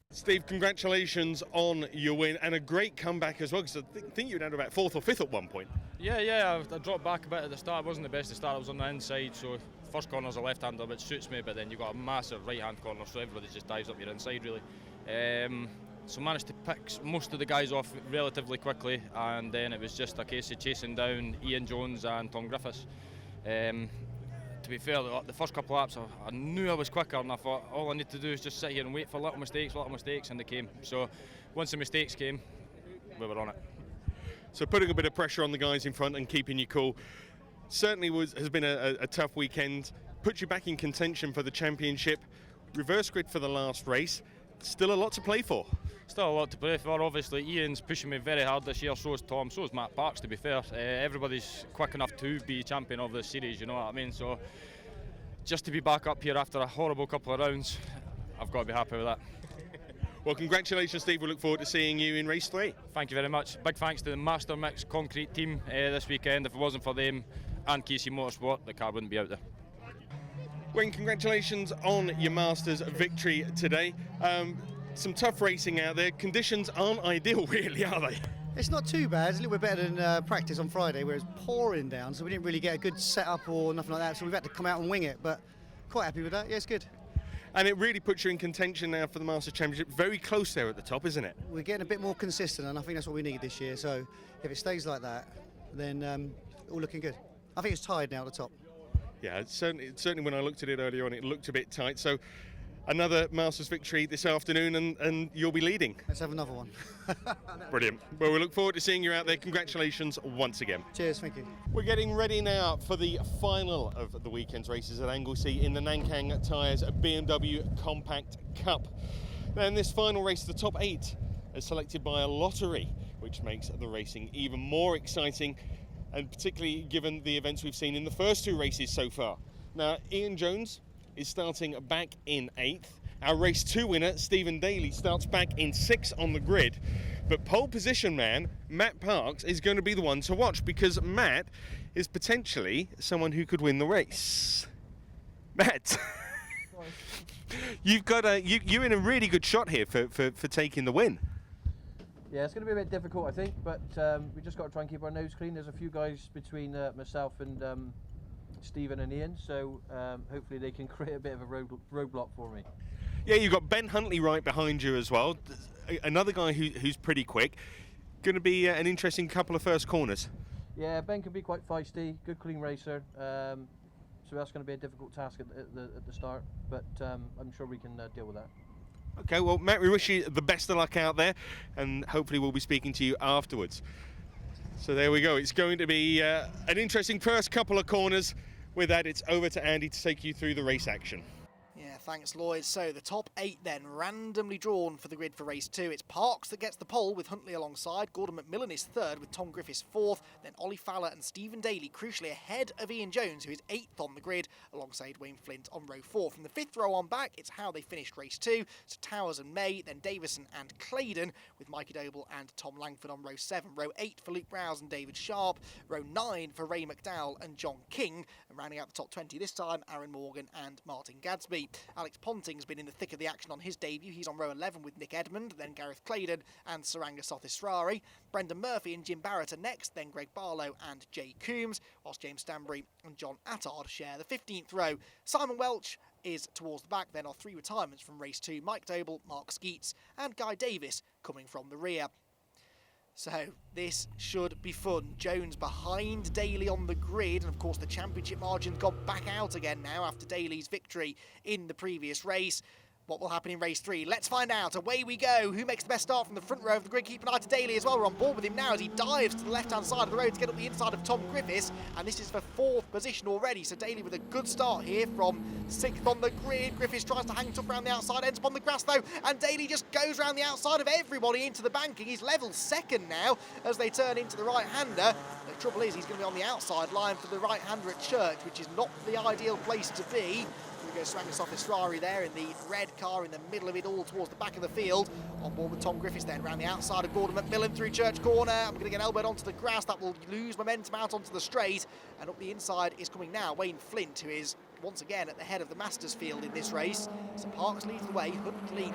Steve, congratulations on your win and a great comeback as well, because I think you were down to about 4th or 5th at one point. Yeah, I dropped back a bit at the start. It wasn't the best to start. I was on the inside, so first corner's a left-hander, which suits me, but then you've got a massive right-hand corner, so everybody just dives up your inside, really. So managed to pick most of the guys off relatively quickly, and then it was just a case of chasing down Ian Jones and Tom Griffiths. To be fair, the first couple of laps I knew I was quicker, and I thought all I need to do is just sit here and wait for little mistakes, and they came. So once the mistakes came, we were on it. So putting a bit of pressure on the guys in front and keeping you cool certainly has been a tough weekend. Put you back in contention for the championship. Reverse grid for the last race. Still a lot to play for. Still a lot to play for. Obviously, Ian's pushing me very hard this year, so is Tom, so is Matt Parks, to be fair. Everybody's quick enough to be champion of this series, you know what I mean? So just to be back up here after a horrible couple of rounds, I've got to be happy with that. Well, congratulations, Steve. We look forward to seeing you in race 3. Thank you very much. Big thanks to the Master Mix Concrete team this weekend. If it wasn't for them and KC Motorsport, the car wouldn't be out there. Wayne, congratulations on your Masters victory today. Some tough racing out there. Conditions aren't ideal, really, are they? It's not too bad. It's a little bit better than practice on Friday, where it was pouring down, so we didn't really get a good setup or nothing like that, so we've had to come out and wing it, but quite happy with that. Yeah, it's good. And it really puts you in contention now for the Masters Championship. Very close there at the top, isn't it? We're getting a bit more consistent, and I think that's what we need this year, so if it stays like that, then all looking good. I think it's tied now at the top. Yeah, certainly when I looked at it earlier on, it looked a bit tight. So Another Masters victory this afternoon, and you'll be leading. Let's have another one. Brilliant. Well, we look forward to seeing you out there. Congratulations once again. Cheers, thank you. We're getting ready now for the final of the weekend's races at Anglesey in the Nankang Tyres BMW Compact Cup. Now, in this final race, the top 8 are selected by a lottery, which makes the racing even more exciting, and particularly given the events we've seen in the first 2 races so far. Now, Ian Jones is starting back in 8th. Our race 2 winner, Stephen Daly, starts back in 6th on the grid. But pole position man, Matt Parks, is going to be the one to watch, because Matt is potentially someone who could win the race. Matt, you're in a really good shot here for taking the win. Yeah, it's going to be a bit difficult, I think, but we just got to try and keep our nose clean. There's a few guys between myself and Stephen and Ian, so hopefully they can create a bit of a roadblock for me. Yeah, you've got Ben Huntley right behind you as well, another guy who's pretty quick. Going to be an interesting couple of first corners. Yeah, Ben can be quite feisty, good clean racer, so that's going to be a difficult task at the start, but I'm sure we can deal with that. Okay, well, Matt, we wish you the best of luck out there, and hopefully we'll be speaking to you afterwards. So there we go. It's going to be an interesting first couple of corners. With that, it's over to Andy to take you through the race action. Yeah, thanks, Lloyd. So the top 8 then, randomly drawn for the grid for race 2. It's Parks that gets the pole with Huntley alongside. Gordon McMillan is 3rd with Tom Griffiths 4th. Then Ollie Fowler and Stephen Daly crucially ahead of Ian Jones, who is 8th on the grid, alongside Wayne Flint on row 4. From the 5th row on back, it's how they finished race 2. So Towers and May, then Davison and Claydon, with Mikey Doble and Tom Langford on row 7. Row 8 for Luke Browse and David Sharp. Row 9 for Ray McDowell and John King. And rounding out the top 20 this time, Aaron Morgan and Martin Gadsby. Alex Ponting's been in the thick of the action on his debut. He's on row 11 with Nick Edmond, then Gareth Claydon and Saranga Sothisrari. Brendan Murphy and Jim Barrett are next, then Greg Barlow and Jay Coombs, whilst James Stanbury and John Attard share the 15th row. Simon Welch is towards the back. Then are 3 retirements from race 2, Mike Doble, Mark Skeets and Guy Davis coming from the rear. So this should be fun. Jones behind Daly on the grid, and of course the championship margin's gone back out again now after Daly's victory in the previous race. What will happen in race 3? Let's find out. Away we go. Who makes the best start from the front row of the grid? Keep an eye to Daly as well. We're on board with him now as he dives to the left-hand side of the road to get up the inside of Tom Griffiths. And this is for 4th position already. So Daly with a good start here from 6th on the grid. Griffiths tries to hang tough around the outside, ends up on the grass though. And Daly just goes around the outside of everybody into the banking. He's level 2nd now as they turn into the right-hander. The trouble is he's going to be on the outside line for the right-hander at Church, which is not the ideal place to be. We go Saranga Sothisrari there in the red car in the middle of it all towards the back of the field. On board with Tom Griffiths then, around the outside of Gordon McMillan through Church Corner. I'm going to get elbowed onto the grass. That will lose momentum out onto the straight. And up the inside is coming now Wayne Flint, who is once again at the head of the Masters field in this race. So Parks leads the way. Huntley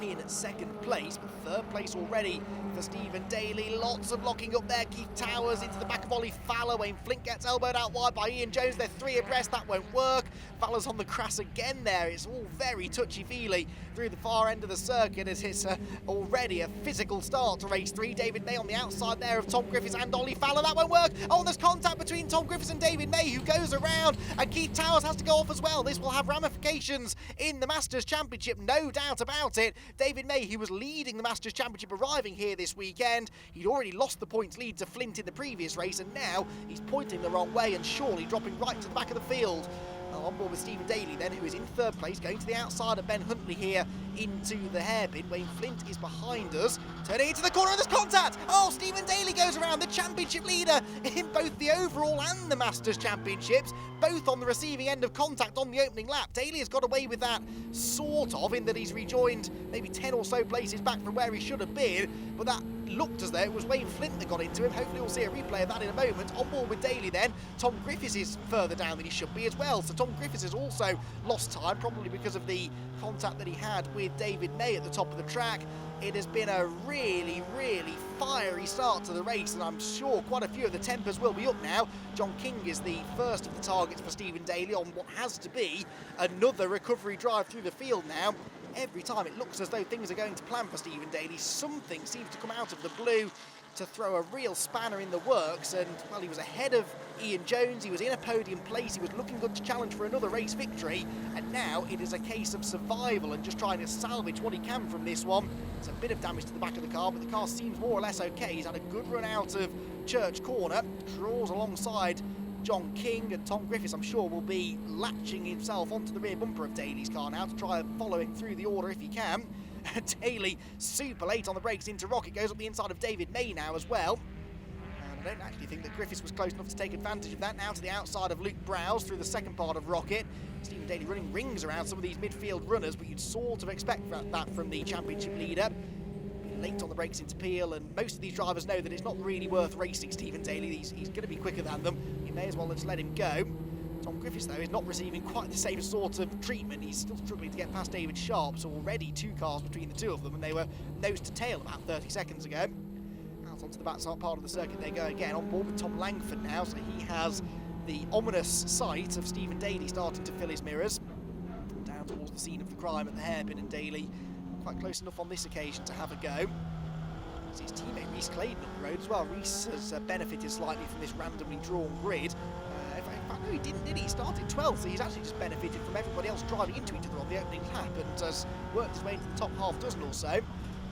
in 2nd place, but 3rd place already for Stephen Daly. Lots of locking up there. Keith Towers into the back of Ollie Fowler. Wayne Flint gets elbowed out wide by Ian Jones. They're 3 abreast. That won't work. Fowler's on the grass again there. It's all very touchy-feely through the far end of the circuit as it's already a physical start to race 3. David May on the outside there of Tom Griffiths and Ollie Fowler. That won't work. Oh, there's contact between Tom Griffiths and David May, who goes around, and Keith Towers has to go off as well. This will have ramifications in the Masters Championship, no doubt about it. David May, who was leading the Masters Championship, arriving here this weekend. He'd already lost the points lead to Flint in the previous race, and now he's pointing the wrong way and surely dropping right to the back of the field. On board with Stephen Daly then, who is in 3rd place, going to the outside of Ben Huntley here into the hairpin. Wayne Flint is behind us, turning into the corner, and there's contact! Oh, Stephen Daly goes around, the championship leader in both the overall and the Masters Championships, both on the receiving end of contact on the opening lap. Daly has got away with that, sort of, in that he's rejoined maybe 10 or so places back from where he should have been, but that looked as though it was Wayne Flint that got into him. Hopefully we'll see a replay of that in a moment. On board with Daly then, Tom Griffiths is further down than he should be as well, so Tom Griffiths has also lost time, probably because of the contact that he had with David May at the top of the track. It has been a really, really fiery start to the race, and I'm sure quite a few of the tempers will be up now. John King is the first of the targets for Stephen Daly on what has to be another recovery drive through the field now. Every time it looks as though things are going to plan for Stephen Daly, something seems to come out of the blue. to throw a real spanner in the works, and well, he was ahead of Ian Jones, he was in a podium place, he was looking good to challenge for another race victory, and now it is a case of survival and just trying to salvage what he can from this one. There's a bit of damage to the back of the car, but the car seems more or less okay. He's had a good run out of Church Corner, draws alongside John King, and Tom Griffiths, I'm sure, will be latching himself onto the rear bumper of Daly's car now to try and follow him through the order if he can. Daly super late on the brakes into Rocket, goes up the inside of David May now as well. And I don't actually think that Griffiths was close enough to take advantage of that. Now to the outside of Luke Browse through the second part of Rocket. Stephen Daly running rings around some of these midfield runners, but you'd sort of expect that from the championship leader. Late on the brakes into Peel, and most of these drivers know that it's not really worth racing Stephen Daly. He's going to be quicker than them. You may as well just let him go. Tom Griffiths, though, is not receiving quite the same sort of treatment. He's still struggling to get past David Sharp, so already 2 cars between the two of them, and they were nose to tail about 30 seconds ago. Out onto the backside part of the circuit they go again, on board with Tom Langford now, so he has the ominous sight of Stephen Daly starting to fill his mirrors. Down towards the scene of the crime at the hairpin, and Daly quite close enough on this occasion to have a go. It's his teammate Reese Clayton up the road as well. Reese has benefited slightly from this randomly drawn grid. In fact, no, he didn't, did he? He started 12th, so he's actually just benefited from everybody else driving into each other on the opening lap and has worked his way into the top half dozen or so.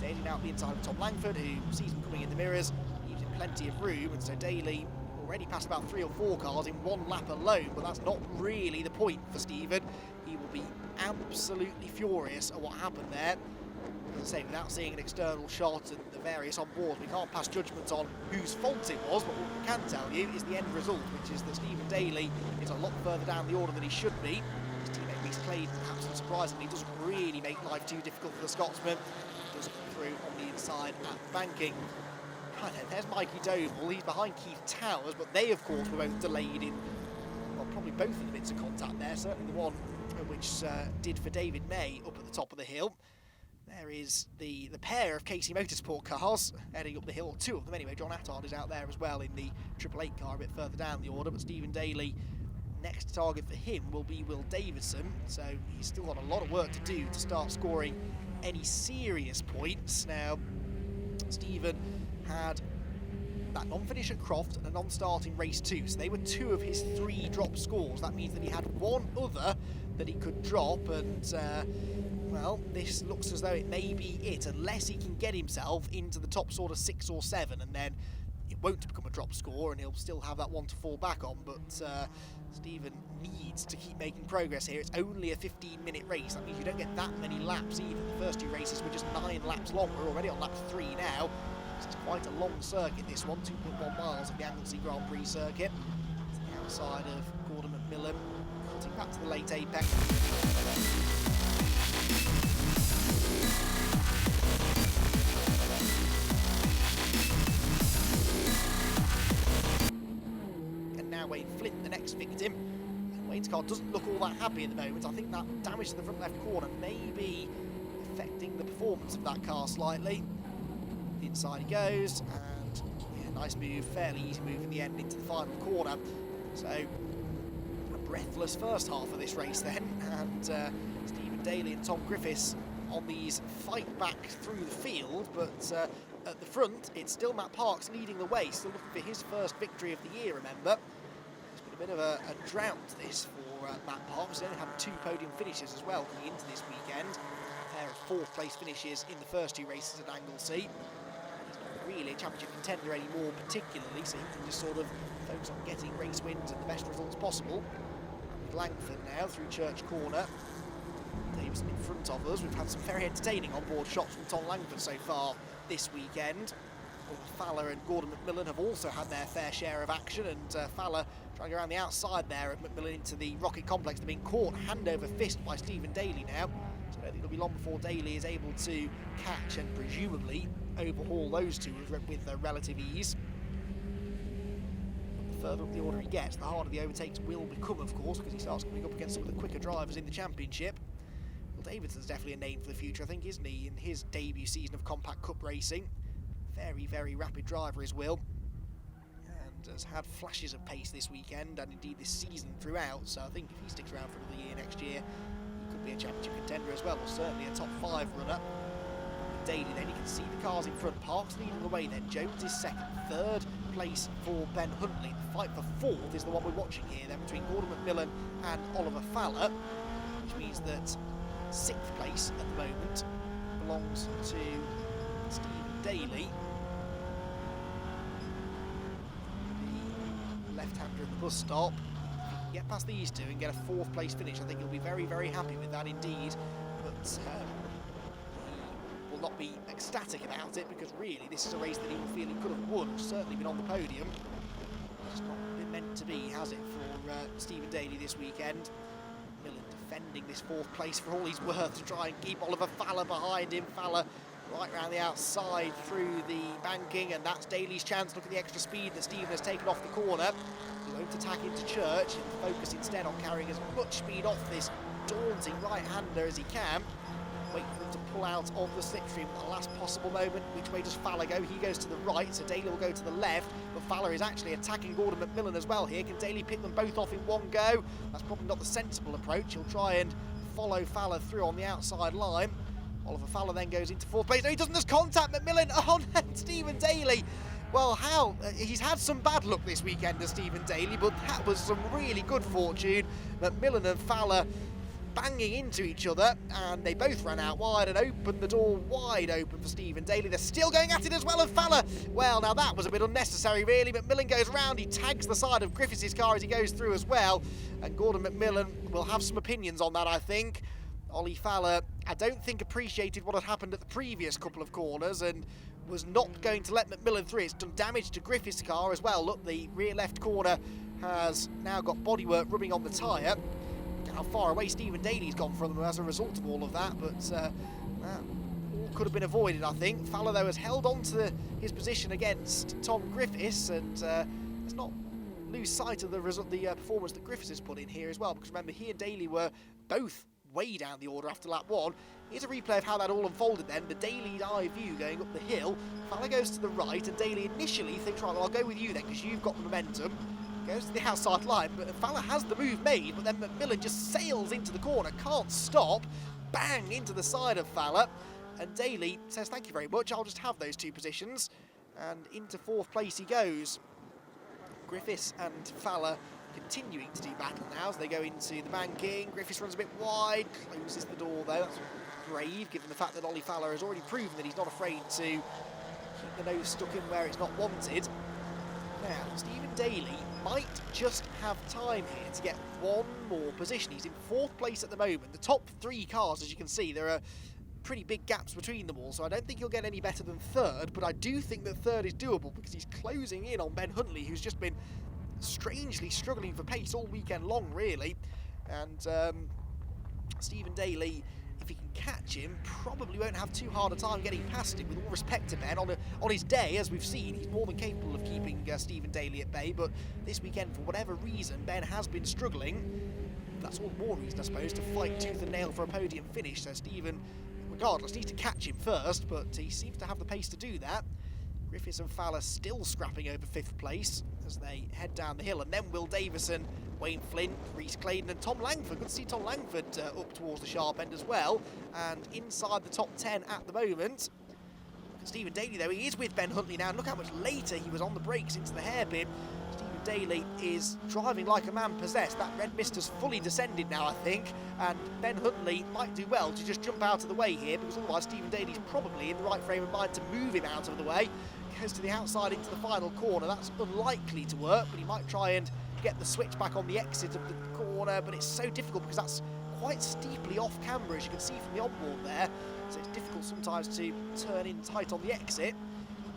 Daly now at the inside of Tom Langford, who sees him coming in the mirrors, leaves him plenty of room, and so Daly already passed about 3 or 4 cars in 1 lap alone, but that's not really the point for Stephen. He will be absolutely furious at what happened there. As I say, without seeing an external shot and the various on board, we can't pass judgment on whose fault it was, but what we can tell you is the end result, which is that Stephen Daly is a lot further down the order than he should be. His teammate Reese Clayton, perhaps unsurprisingly, doesn't really make life too difficult for the Scotsman. He does come through on the inside at the banking. Right then, there's Mikey Doble, he's behind Keith Towers, but they of course were both delayed in, well, probably both of the bits of contact there, certainly the one which did for David May up at the top of the hill. There is the pair of Casey Motorsport cars heading up the hill, 2 of them anyway. John Attard is out there as well in the 888 car a bit further down the order, but Stephen Daly, next target for him will be Will Davidson, so he's still got a lot of work to do to start scoring any serious points. Now, Stephen had that non-finish at Croft and a non-start in race 2, so they were 2 of his 3 drop scores. That means that he had 1 other that he could drop, and well, this looks as though it may be it, unless he can get himself into the top sort of 6 or 7, and then it won't become a drop score and he'll still have that one to fall back on. But Stephen needs to keep making progress here. It's only a 15-minute race. That means you don't get that many laps either. The first 2 races were just 9 laps long. We're already on lap 3 now. It's quite a long circuit, this one, 2.1 miles of the Anglesey Grand Prix circuit. It's the outside of Gordon McMillan, cutting back to the late apex. And now Wayne Flint, the next victim. And Wayne's car doesn't look all that happy at the moment. I think that damage to the front left corner may be affecting the performance of that car slightly. Inside he goes, and yeah, nice move, fairly easy move in the end into the final corner. So a breathless first half of this race then, and Stephen Daly and Tom Griffiths on these fight back through the field, but at the front it's still Matt Parks leading the way, still looking for his first victory of the year, remember. It's been a bit of a drought this for Matt Parks. He only had 2 podium finishes as well coming into this weekend. A pair of 4th place finishes in the first 2 races at Anglesey. Really a championship contender anymore particularly, so he can just sort of focus on getting race wins and the best results possible. And with Langford now through Church Corner, Davison in front of us. We've had some very entertaining on-board shots from Tom Langford so far this weekend. Fowler and Gordon McMillan have also had their fair share of action, and Fowler trying to go around the outside there of McMillan into the Rocket Complex. They're being caught hand over fist by Stephen Daly now, so I don't think it'll be long before Daly is able to catch and presumably overhaul those 2 with relative ease. The further up the order he gets, the harder the overtakes will become, of course, because he starts coming up against some of the quicker drivers in the championship. Well, Davidson's definitely a name for the future, I think, isn't he, in his debut season of Compact Cup racing. Very, very rapid driver is Will, and has had flashes of pace this weekend and indeed this season throughout, so I think if he sticks around for another year next year, he could be a championship contender as well, or certainly a top 5 runner. Daly then. You can see the cars in front. Parks leading the way then. Jones is second. Third place for Ben Huntley. The fight for fourth is the one we're watching here then between Gordon McMillan and Oliver Fowler, which means that sixth place at the moment belongs to Stephen Daly, the left-hander at the bus stop. If he can get past these two and get a fourth place finish, I think he'll be very, very happy with that indeed. But he will not be ecstatic about it, because really this is a race that he will feel he could have won, certainly been on the podium. It's not been meant to be, has it, for Stephen Daly this weekend. Millen defending this fourth place for all he's worth to try and keep Oliver Fowler behind him. Fowler right round the outside through the banking, and that's Daly's chance. Look at the extra speed that Stephen has taken off the corner. He won't attack into Church and focus instead on carrying as much speed off this daunting right-hander as he can. Wait for him to pull out of the slipstream at the last possible moment. Which way does Fowler go? He goes to the right, so Daly will go to the left, but Fowler is actually attacking Gordon McMillan as well here. Can Daly pick them both off in one go? That's probably not the sensible approach. He'll try and follow Fowler through on the outside line. Oliver Fowler then goes into fourth place. No, he doesn't. There's contact. McMillan on Stephen Daly. Well, how? He's had some bad luck this weekend, Stephen Daly, but that was some really good fortune. McMillan and Fowler banging into each other, and they both ran out wide and opened the door wide open for Stephen Daly. They're still going at it as well, and Fowler, well, now that was a bit unnecessary really. McMillan goes round, he tags the side of Griffiths' car as he goes through as well, and Gordon McMillan will have some opinions on that, I think. Ollie Fowler, I don't think appreciated what had happened at the previous couple of corners and was not going to let McMillan through. It's done damage to Griffiths' car as well. Look, the rear left corner has now got bodywork rubbing on the tyre. How far away Stephen Daly's gone from them as a result of all of that, but that all could have been avoided, I think. Fowler, though, has held on to his position against Tom Griffiths, and let's not lose sight of the performance that Griffiths has put in here as well, because remember, he and Daly were both way down the order after lap one. Here's a replay of how that all unfolded then. The Daly eye view going up the hill. Fowler goes to the right, and Daly initially thinks, right, well, I'll go with you then, because you've got the momentum. Goes to the outside line, but Fowler has the move made, but then McMillan just sails into the corner, can't stop, bang into the side of Fowler, and Daly says, thank you very much, I'll just have those two positions, and into fourth place he goes. Griffiths and Fowler continuing to do battle now as they go into the banking. Griffiths runs a bit wide, closes the door though. That's brave, given the fact that Ollie Fowler has already proven that he's not afraid to keep the nose stuck in where it's not wanted. Now, Stephen Daly might just have time here to get one more position. He's in fourth place at the moment. The top three cars, as you can see, there are pretty big gaps between them all, so I don't think he'll get any better than third, but I do think that third is doable because he's closing in on Ben Huntley, who's just been strangely struggling for pace all weekend long, really. And Stephen Daly, if he can catch him, probably won't have too hard a time getting past him. With all respect to Ben, on his day, as we've seen, he's more than capable of keeping Stephen Daly at bay, but this weekend, for whatever reason, Ben has been struggling. That's all the more reason, I suppose, to fight tooth and nail for a podium finish. So Stephen, regardless, needs to catch him first, but he seems to have the pace to do that. Griffiths and Fowler still scrapping over fifth place as they head down the hill, and then Will Davison, Wayne Flint, Rhys Claydon and Tom Langford. Good to see Tom Langford up towards the sharp end as well, and inside the top 10 at the moment. Stephen Daly, though, he is with Ben Huntley now, and look how much later he was on the brakes into the hairpin. Stephen Daly is driving like a man possessed. That red mist has fully descended now, I think, and Ben Huntley might do well to just jump out of the way here, because otherwise Stephen Daly's probably in the right frame of mind to move him out of the way. Goes to the outside into the final corner. That's unlikely to work, but he might try and get the switch back on the exit of the corner, but it's so difficult because that's quite steeply off camera, as you can see from the onboard there, so it's difficult sometimes to turn in tight on the exit.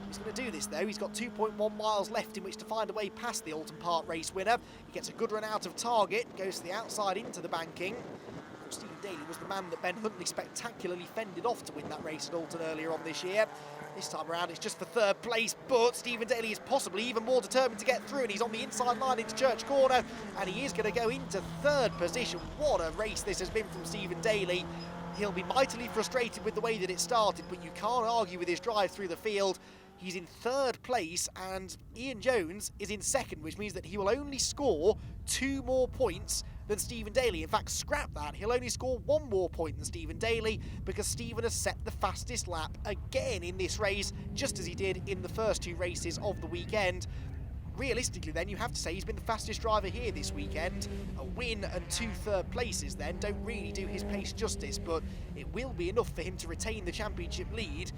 He's going to do this though. He's got 2.1 miles left in which to find a way past the Alton Park race winner. He gets a good run out of target, goes to the outside into the banking. Stephen Daly was the man that Ben Huntley spectacularly fended off to win that race at Alton earlier on this year. This time around it's just for third place, but Stephen Daly is possibly even more determined to get through, and he's on the inside line into Church Corner, and he is going to go into third position. What a race this has been from Stephen Daly. He'll be mightily frustrated with the way that it started, but you can't argue with his drive through the field. He's in third place, and Ian Jones is in second, which means that he will only score 2 more points than Stephen Daly. In fact, scrap that. He'll only score 1 more point than Stephen Daly because Stephen has set the fastest lap again in this race, just as he did in the first 2 races of the weekend. Realistically then, you have to say he's been the fastest driver here this weekend. A win and 2 third places then don't really do his pace justice, but it will be enough for him to retain the championship lead,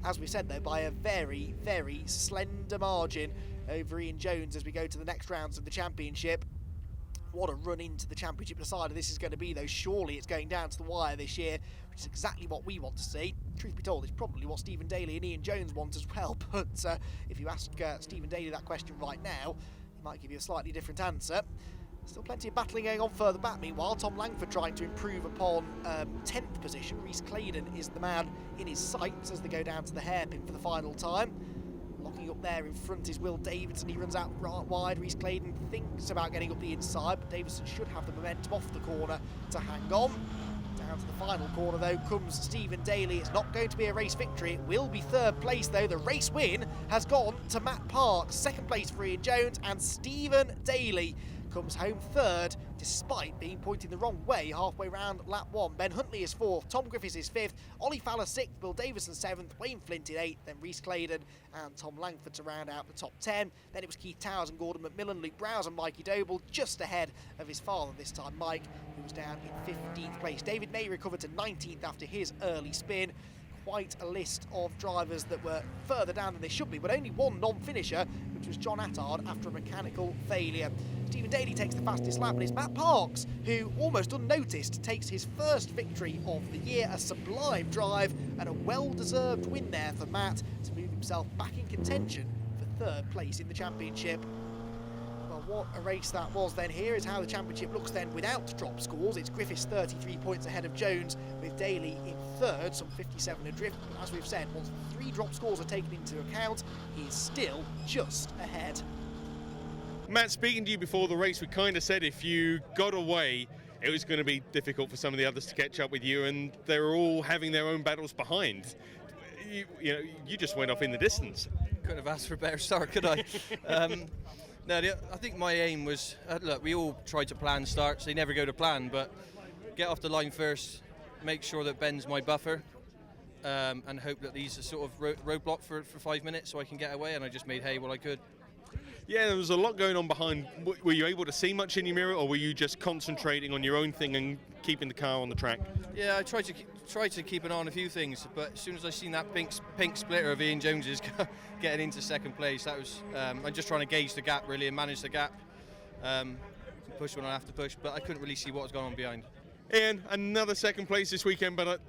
as we said though, by a very, very slender margin over Ian Jones as we go to the next rounds of the championship. What a run into the championship decider this is going to be though. Surely it's going down to the wire this year, which is exactly what we want to see. Truth be told, it's probably what Stephen Daly and Ian Jones want as well, but if you ask Stephen Daly that question right now, he might give you a slightly different answer. Still plenty of battling going on further back. Meanwhile, Tom Langford trying to improve upon 10th position. Rhys Claydon is the man in his sights as they go down to the hairpin for the final time. Locking up there in front is Will Davidson. He runs out right wide. Rhys Claydon thinks about getting up the inside, but Davidson should have the momentum off the corner to hang on. Down to the final corner though comes Stephen Daly. It's not going to be a race victory, it will be 3rd place though. The race win has gone to Matt Parks. 2nd place for Ian Jones, and Stephen Daly comes home 3rd despite being pointed the wrong way halfway round lap 1. Ben Huntley is 4th, Tom Griffiths is 5th, Ollie Fowler 6th, Bill Davison 7th, Wayne Flint in 8th, then Rhys Claydon and Tom Langford to round out the top 10. Then it was Keith Towers and Gordon McMillan, Luke Browse and Mikey Doble, just ahead of his father this time, Mike, who was down in 15th place. David May recovered to 19th after his early spin. Quite a list of drivers that were further down than they should be, but only one non-finisher, which was John Attard after a mechanical failure. Stephen Daly takes the fastest lap, and it's Matt Parks who, almost unnoticed, takes his first victory of the year. A sublime drive and a well-deserved win there for Matt to move himself back in contention for 3rd place in the championship. Well, what a race that was then. Here is how the championship looks then without drop scores. It's Griffiths 33 points ahead of Jones, with Daly in 3rd, some 57 adrift. But as we've said, once 3 drop scores are taken into account, he's still just ahead. Matt, speaking to you before the race, we kind of said if you got away, it was going to be difficult for some of the others to catch up with you, and they were all having their own battles behind. You just went off in the distance. Couldn't have asked for a better start, could I? No, I think my aim was, look, we all try to plan starts, they never go to plan, but get off the line first, make sure that Ben's my buffer, and hope that he's a sort of roadblock for 5 minutes so I can get away, and I just made hay while I could. Yeah, there was a lot going on behind. Were you able to see much in your mirror, or were you just concentrating on your own thing and keeping the car on the track? Yeah, I tried to keep an eye on a few things, but as soon as I seen that pink splitter of Ian Jones's getting into 2nd place, that was I'm just trying to gauge the gap really and manage the gap, push when I have to push, but I couldn't really see what was going on behind. Ian, another 2nd place this weekend, but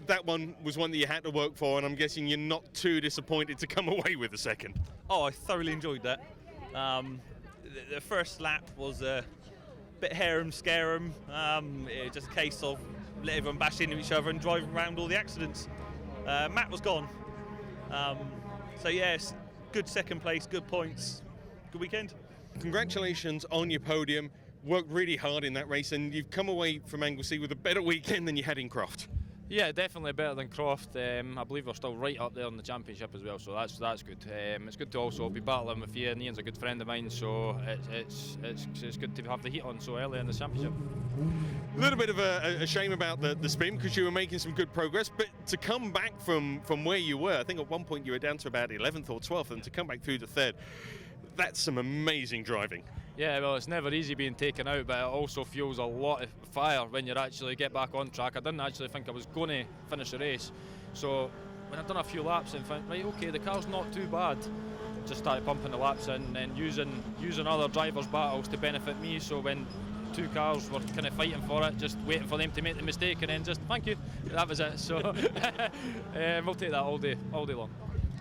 that one was one that you had to work for, and I'm guessing you're not too disappointed to come away with a 2nd. Oh, I thoroughly enjoyed that. The first lap was a bit harem-scarem. It was just a case of let everyone bash into each other and drive around all the accidents. Matt was gone. So yes, good 2nd place, good points, good weekend. Congratulations on your podium. Worked really hard in that race, and you've come away from Anglesey with a better weekend than you had in Croft. Yeah, definitely better than Croft. I believe we're still right up there in the championship as well, so that's good. It's good to also be battling with you, and Ian's a good friend of mine, so it's good to have the heat on so early in the championship. A little bit of a shame about the spin, because you were making some good progress, but to come back from where you were, I think at one point you were down to about 11th or 12th, and to come back through to 3rd, that's some amazing driving. Yeah, well, it's never easy being taken out, but it also fuels a lot of fire when you actually get back on track. I didn't actually think I was going to finish the race, so when I'd done a few laps and think, right, okay, the car's not too bad, just started pumping the laps in and using other drivers' battles to benefit me. So when 2 cars were kind of fighting for it, just waiting for them to make the mistake, and then just thank you, that was it. So we'll take that all day long.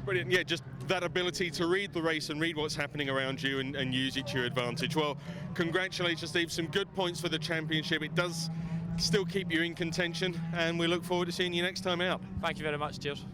Brilliant. Yeah, just that ability to read the race and read what's happening around you and use it to your advantage. Well, congratulations, Steve. Some good points for the championship. It does still keep you in contention, and we look forward to seeing you next time out. Thank you very much. Cheers.